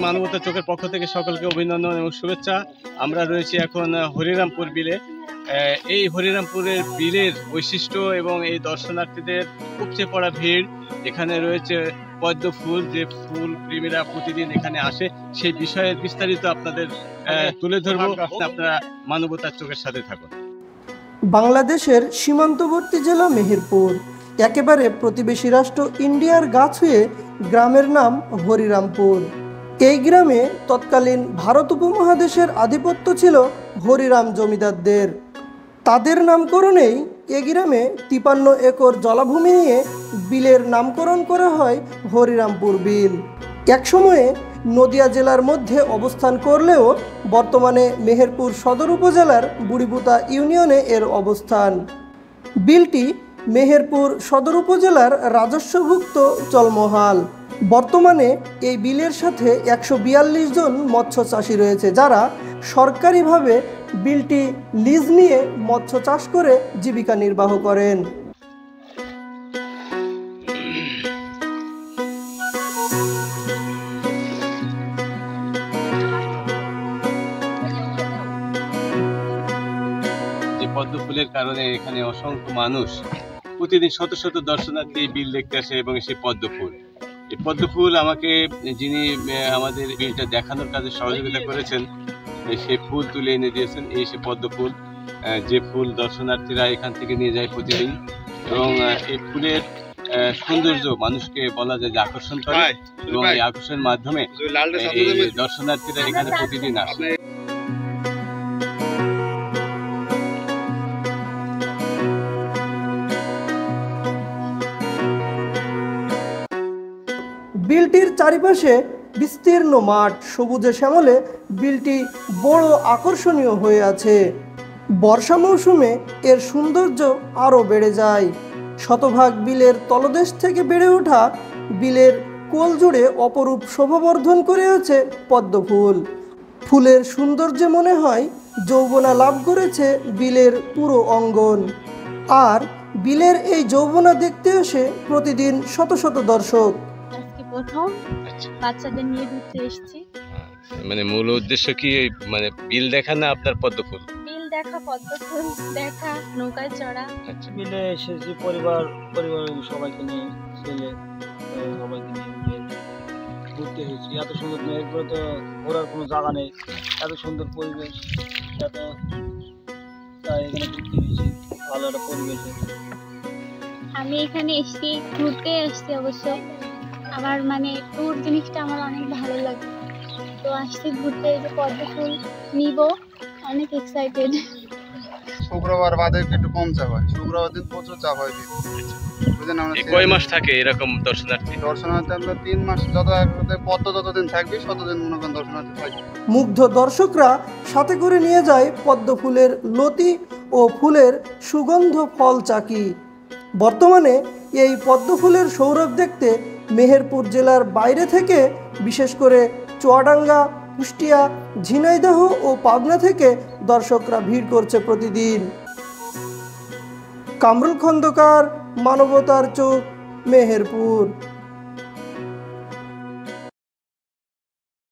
মানবতা চোখের পক্ষ থেকে সকলকে অভিনন্দন এবং শুভেচ্ছা। আমরা রয়েছি এখন হরিরামপুর বিলে। এই হরিরামপুরের বিলের বৈশিষ্ট্য এবং এই দর্শনার্থীদের উপচে পড়া ভিড়। এখানে রয়েছে পদ্ম ফুল, যে ফুল প্রেমীরা প্রতিদিন এখানে আসে, সেই বিষয়ে বিস্তারিত আপনাদের তুলে ধরবো। আপনারা মানবতার চোখের সাথে থাকুন। বাংলাদেশের সীমান্তবর্তী জেলা মেহেরপুর, একেবারে প্রতিবেশী রাষ্ট্র ইন্ডিয়ার গা ছুঁয়ে গ্রামের নাম হরিরামপুর। এই গ্রামে তৎকালীন ভারত উপমহাদেশের আধিপত্য ছিল হরিরাম জমিদারদের। তাদের নামকরণেই এ গ্রামে 53 একর জলাভূমি নিয়ে বিলের নামকরণ করা হয় হরিরামপুর বিল। একসময়ে নদিয়া জেলার মধ্যে অবস্থান করলেও বর্তমানে মেহেরপুর সদর উপজেলার বুড়িপুতা ইউনিয়নে এর অবস্থান। বিলটি মেহেরপুর সদর উপজেলার রাজস্বভুক্ত জলমহাল। বর্তমানে এই বিলের সাথে 142 জন মৎস্য চাষী রয়েছে, যারা সরকারিভাবে বিলটি লিজ নিয়ে মৎস্য চাষ করে জীবিকা নির্বাহ করেন। পদ্ম ফুলের কারণে এখানে অসংখ্য মানুষ প্রতিদিন শত শত দর্শনার্থী বিল দেখতে আসে এবং সেই পদ্ম ফুল, এই পদ্ম ফুল আমাকে যিনি আমাদের বিলটা দেখানোর কাজে সহযোগিতা করেছেন, সেই ফুল তুলে এনে দিয়েছেন। এই সে পদ্ম ফুল, যে ফুল দর্শনার্থীরা এখান থেকে নিয়ে যায় প্রতিদিন, এবং এই ফুলের সৌন্দর্য মানুষকে বলা যায় যে আকর্ষণ করে, এবং এই আকর্ষণের মাধ্যমে এই দর্শনার্থীরা এখানে প্রতিদিন আসে। বিলটির চারিপাশে বিস্তীর্ণ মাঠ, সবুজে শ্যামলে বিলটি বড় আকর্ষণীয় হয়ে আছে। বর্ষা মৌসুমে এর সৌন্দর্য আরও বেড়ে যায়। শতভাগ বিলের তলদেশ থেকে বেড়ে ওঠা বিলের কোল জুড়ে অপরূপ শোভাবর্ধন করে আছে পদ্ম ফুল। ফুলের সৌন্দর্যে মনে হয় যৌবনা লাভ করেছে বিলের পুরো অঙ্গন। আর বিলের এই যৌবনা দেখতে আসে প্রতিদিন শত শত দর্শক। প্রথম বাচ্চাদের নিয়ে ঘুরতে এসেছি। মানে মূল উদ্দেশ্য কি মানে বিল দেখা না আপনার পদ্ম ফুল? বিল দেখা, পদ্ম ফুল দেখা, নৌকায় চড়া। বিলে এসেছি পরিবারের সবাইকে নিয়ে, ছেলে সবাইকে নিয়ে ঘুরতে এসেছি। এত সুন্দর মেহেরপুরে তো ঘোরার কোনো জায়গা নেই, এত সুন্দর পরিবেশ, তাই এখানে ঘুরতে এসেছি। ভালো একটা পরিবেশ। আমি এখানে এসেছি ঘুরতে এসেছি, অবশ্য আমার মানে ট্যুর জিনিসটা আমার অনেক ভালো লাগে, তো আসছি ঘুরতে, যে পদ্ম ফুল নিব, অনেক এক্সাইটেড। শুক্রবার বাদে একটু কম চাপ হয়, শুক্রবার দিন প্রচুর চাপ হয়। কয় মাস থাকে এরকম দর্শনার্থী? আমরা 3 মাস, পদ্ম যতদিন থাকবে ততদিন মনে করেন দর্শনার্থী থাকবে। মুগ্ধ দর্শকরা সাথে করে নিয়ে যায় পদ্ম ফুলের লতি ও ফুলের সুগন্ধ ফল চাকি। বর্তমানে এই পদ্ম ফুলের সৌরভ দেখতে মেহেরপুর জেলার বাইরে থেকে, বিশেষ করে চুয়াডাঙ্গা, কুষ্টিয়া, ঝিনাইদহ ও পাবনা থেকে দর্শকরা ভিড় করছে প্রতিদিন। কামরুল খন্দকার, মানবতার চোখ, মেহেরপুর।